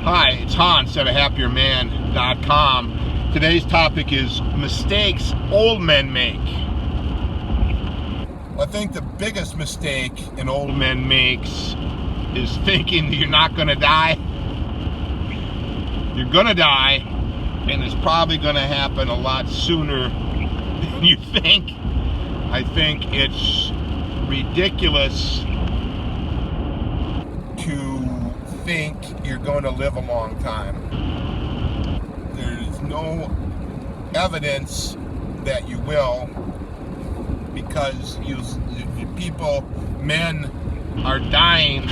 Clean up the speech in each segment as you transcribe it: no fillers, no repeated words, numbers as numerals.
Hi, it's Hans at ahappierman.com. Today's topic is mistakes old men make. I think the biggest mistake an old man makes is thinking that you're not going to die. You're going to die, and it's probably going to happen a lot sooner than you think. I think it's ridiculous to think you're going to live a long time. There's no evidence that you will, because men are dying,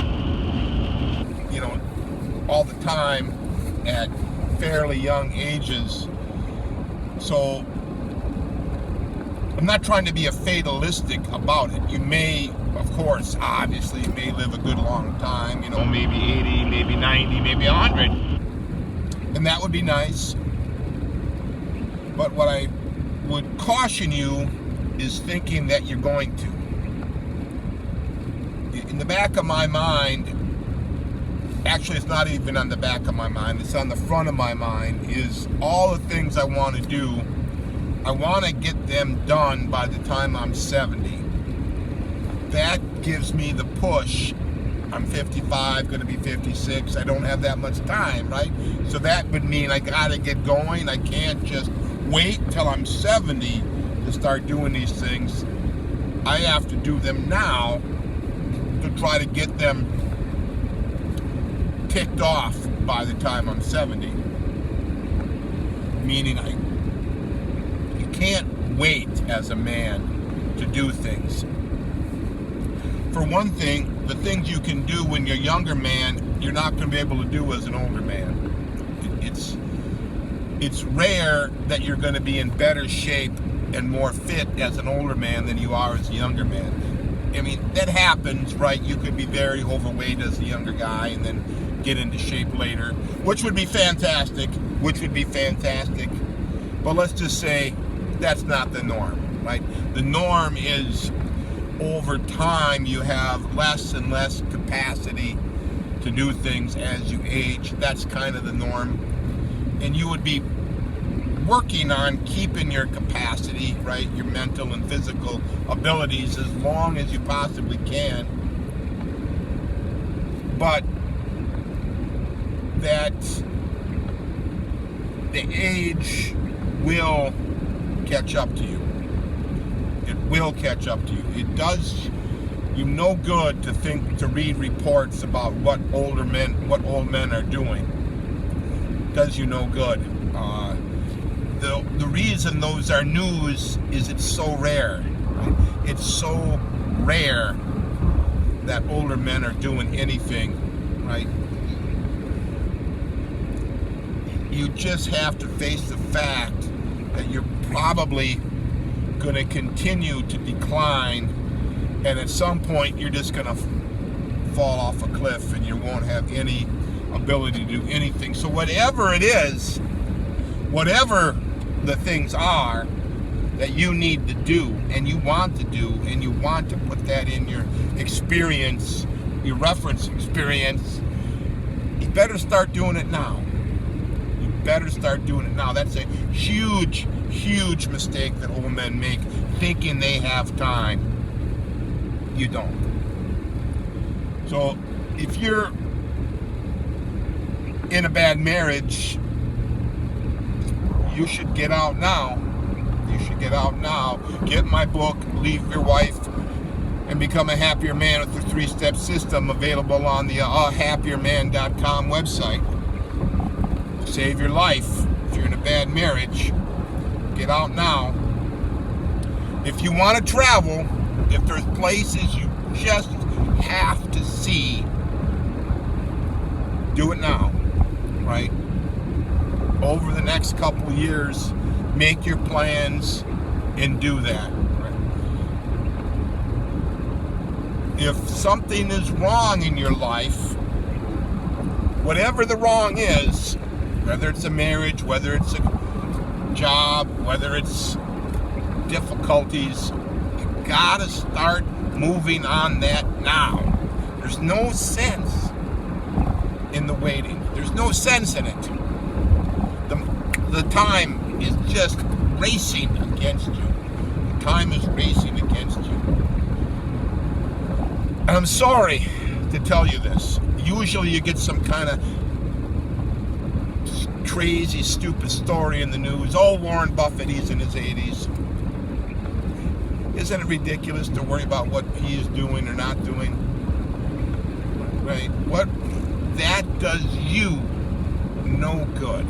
all the time at fairly young ages. So I'm not trying to be a fatalistic about it. You may, of course, obviously, you may live a good long time, maybe 80, maybe 90, maybe 100. And that would be nice. But what I would caution you is thinking that you're going to. In the back of my mind, actually it's not even on the back of my mind, it's on the front of my mind, is all the things I want to do. I want to get them done by the time I'm 70. That gives me the push. I'm 55, going to be 56. I don't have that much time, right? So that would mean I got to get going. I can't just wait till I'm 70 to start doing these things. I have to do them now to try to get them ticked off by the time I'm 70. Meaning you can't wait as a man to do things. For one thing, the things you can do when you're a younger man, you're not going to be able to do as an older man. It's rare that you're going to be in better shape and more fit as an older man than you are as a younger man. I mean, that happens, right? You could be very overweight as a younger guy and then get into shape later, which would be fantastic. But let's just say that's not the norm, right? The norm is over time you have less and less capacity to do things as you age. That's kind of the norm. And you would be working on keeping your capacity, right, your mental and physical abilities as long as you possibly can. But that the age will catch up to you. It will catch up to you. It does you no good to read reports about what old men are doing. It does you no good. The reason those are news is it's so rare. Right? It's so rare that older men are doing anything, right? You just have to face the fact that you're probably going to continue to decline, and at some point you're just going to fall off a cliff and you won't have any ability to do anything. So whatever it is, whatever the things are that you need to do and you want to do, and you want to put that in your experience, your reference experience, you better start doing it now. That's a huge mistake that old men make, thinking they have time. You don't. So if you're in a bad marriage, you should get out now. Get my book, Leave Your Wife and Become a Happier Man with the 3-step system, available on the ahappierman.com website. Save your life if you're in a bad marriage. Get out now. If you want to travel, if there's places you just have to see, do it now, right? Over the next couple of years, make your plans and do that. Right? If something is wrong in your life, whatever the wrong is, whether it's a marriage, whether it's a job, whether it's difficulties, you gotta start moving on that now. There's no sense in the waiting. There's no sense in it. The time is just racing against you. The time is racing against you. And I'm sorry to tell you this. Usually you get some kind of crazy, stupid story in the news. Oh, Warren Buffett, he's in his 80s. Isn't it ridiculous to worry about what he is doing or not doing? Right? What that does you no good.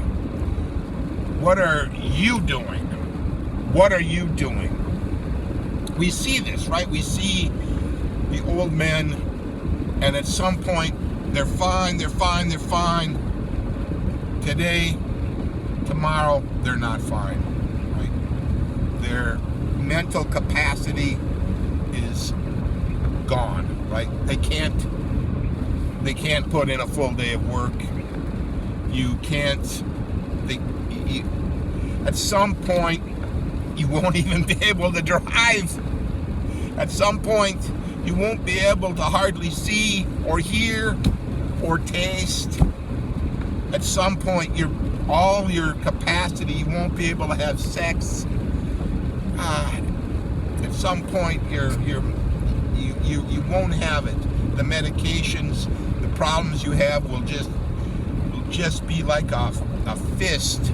What are you doing? What are you doing? We see this, right? We see the old men, and at some point they're fine. Today, tomorrow, they're not fine. Right? Their mental capacity is gone. Right? They can't put in a full day of work. You can't. At some point, you won't even be able to drive. At some point, you won't be able to hardly see or hear or taste. At some point, all your capacity, you won't be able to have sex. At some point, you won't have it. The medications, the problems you have will just be like a fist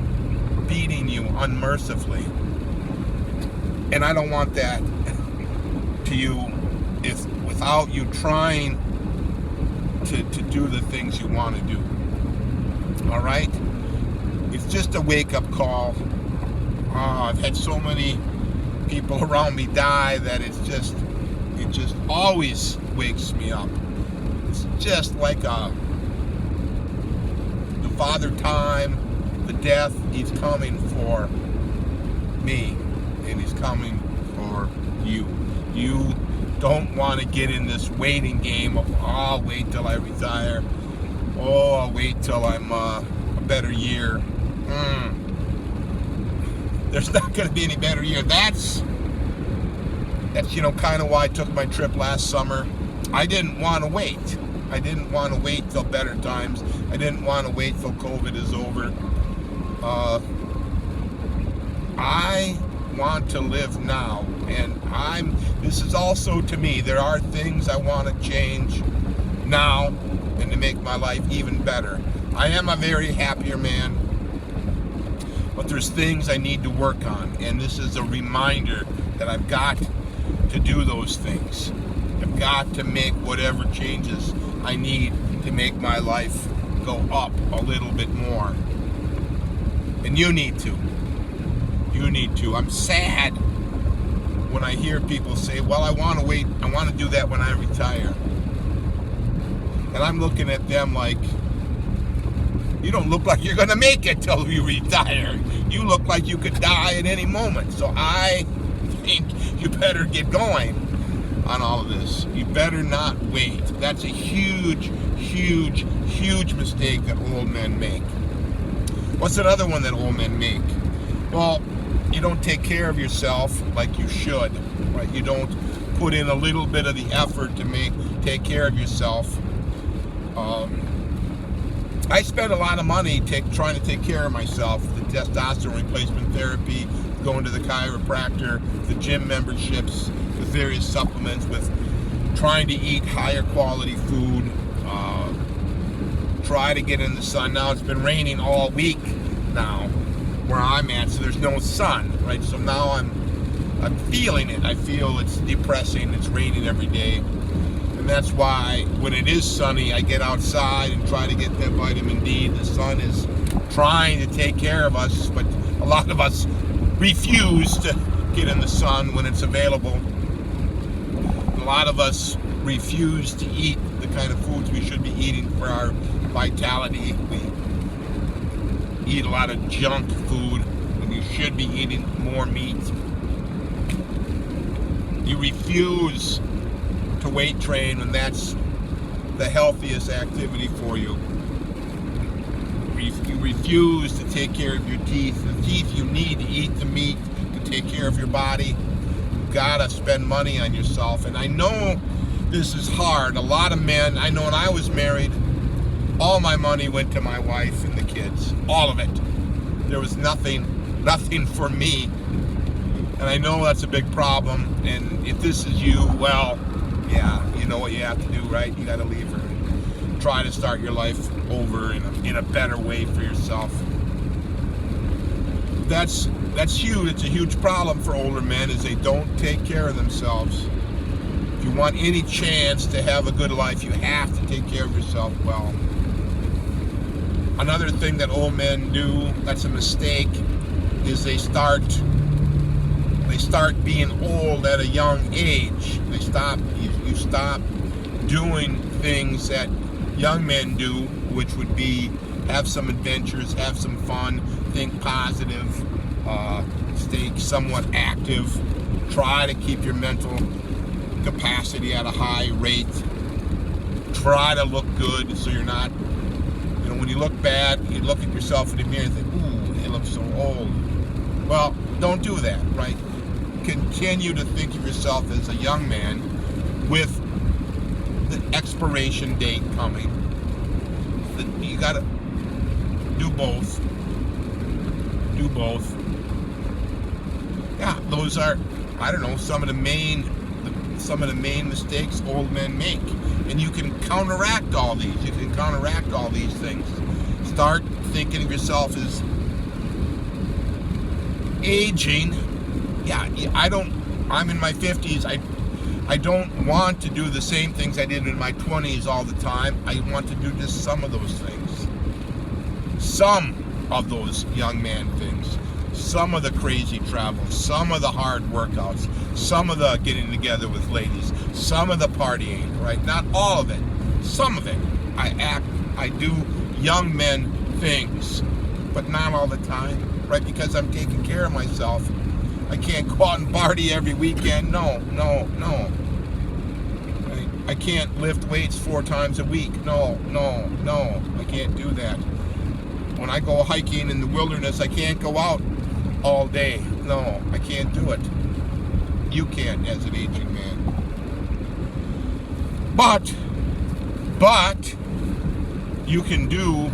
beating you unmercifully. And I don't want that to you without you trying to do the things you want to do. All right? It's just a wake-up call. I've had so many people around me die that it just always wakes me up. It's just like the Father Time, the death, he's coming for me, and he's coming for you. You don't want to get in this waiting game of, I'll wait till I retire. Oh, I'll wait till I'm a better year. There's not going to be any better year. That's kind of why I took my trip last summer. I didn't want to wait. I didn't want to wait till better times. I didn't want to wait till COVID is over. I want to live now, and this is also, to me, there are things I want to change now and to make my life even better. I am a very happier man, but there's things I need to work on, and this is a reminder that I've got to do those things. I've got to make whatever changes I need to make my life go up a little bit more. And you need to. You need to. I'm sad when I hear people say, well, I want to wait. I want to do that when I retire. And I'm looking at them like, you don't look like you're going to make it till you retire. You look like you could die at any moment. So I think you better get going on all of this. You better not wait. That's a huge, huge, huge mistake that old men make. What's another one that old men make? Well, you don't take care of yourself like you should, right? You don't put in a little bit of the effort to take care of yourself. I spent a lot of money trying to take care of myself. The testosterone replacement therapy, going to the chiropractor, the gym memberships, with various supplements, with trying to eat higher quality food, try to get in the sun. Now it's been raining all week now where I'm at, so there's no sun, right? So now I'm feeling it. I feel it's depressing. It's raining every day. And that's why when it is sunny, I get outside and try to get that vitamin D. The sun is trying to take care of us, but a lot of us refuse to get in the sun when it's available. A lot of us refuse to eat the kind of foods we should be eating for our vitality. We eat a lot of junk food when you should be eating more meat. You refuse to weight train when that's the healthiest activity for you. You refuse to take care of your teeth. The teeth you need to eat the meat to take care of your body. You've got to spend money on yourself. And I know this is hard. A lot of men, I know when I was married, All my money went to my wife and the kids. All of it. There was nothing for me. And I know that's a big problem. And if this is you, well, yeah, you know what you have to do, right? You got to leave her and try to start your life over in a better way for yourself. That's huge. It's a huge problem for older men, is they don't take care of themselves. If you want any chance to have a good life, you have to take care of yourself well. Another thing that old men do that's a mistake is they start being old at a young age. You stop doing things that young men do, which would be have some adventures, have some fun, think positive, stay somewhat active, try to keep your mental capacity at a high rate, try to look good so you're not, when you look bad, you look at yourself in the mirror and think, ooh, it looks so old. Well, don't do that, right? Continue to think of yourself as a young man with the expiration date coming. You gotta do both. Do both. Yeah, those are, I don't know, some of the main mistakes old men make. And you can counteract all these. You can counteract all these things. Start thinking of yourself as aging. Yeah, I'm in my 50s. I don't want to do the same things I did in my 20s all the time. I want to do just some of those things. Some of those young man things. Some of the crazy travel. Some of the hard workouts. Some of the getting together with ladies. Some of the partying, right? Not all of it. Some of it. I do young men things, but not all the time, right? Because I'm taking care of myself. I can't go out and party every weekend. No. I can't lift weights 4 times a week. No. I can't do that. When I go hiking in the wilderness, I can't go out all day. No, I can't do it. You can as an aging man. But you can do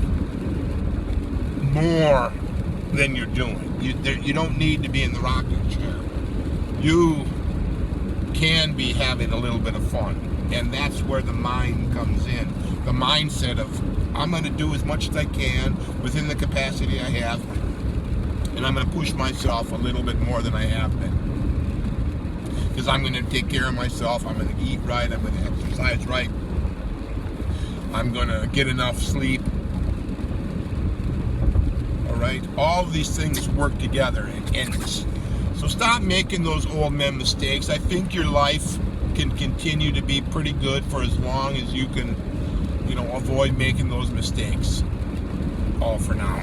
more than you're doing. You don't need to be in the rocking chair. You can be having a little bit of fun. And that's where the mind comes in. The mindset of, I'm going to do as much as I can within the capacity I have. And I'm going to push myself a little bit more than I have been. Because I'm going to take care of myself. I'm going to eat right. I'm going to exercise right. I'm going to get enough sleep. Right? All of these things work together, and so stop making those old men mistakes. I think your life can continue to be pretty good for as long as you can, avoid making those mistakes. All for now.